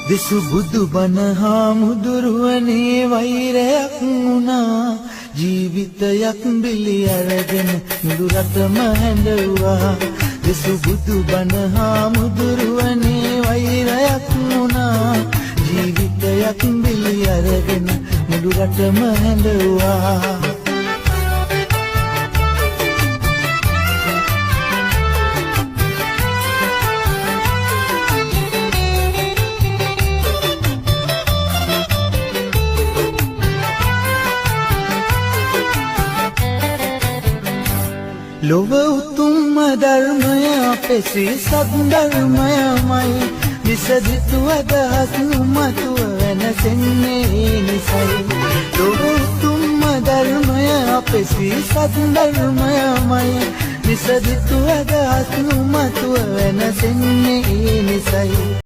දෙසු බුදු බණ හාමුදුරුවනේ වෛරයක් වුණා. ජීවිතයක් බිලි අරගෙන මුළු රටම හැඬුවා. දෙසු බුදු බණ හාමුදුරුවනේ වෛරයක් වුණා. ජීවිතයක් බිලි අරගෙන මුළු රටම හැඬුවා. ලොව උතුම්ම ධර්මය අපේ ශ්‍රී සද්ධර්මයමයි. විසදිතු අදහස් නුමතුව වෙනසෙන්නේ නිසයි. ලොව උතුම්ම ධර්මය අපේ ශ්‍රී සද්ධර්මයමයි. විසදිතු අදහස් නුමතුව වෙනසෙන්නේ නිසයි.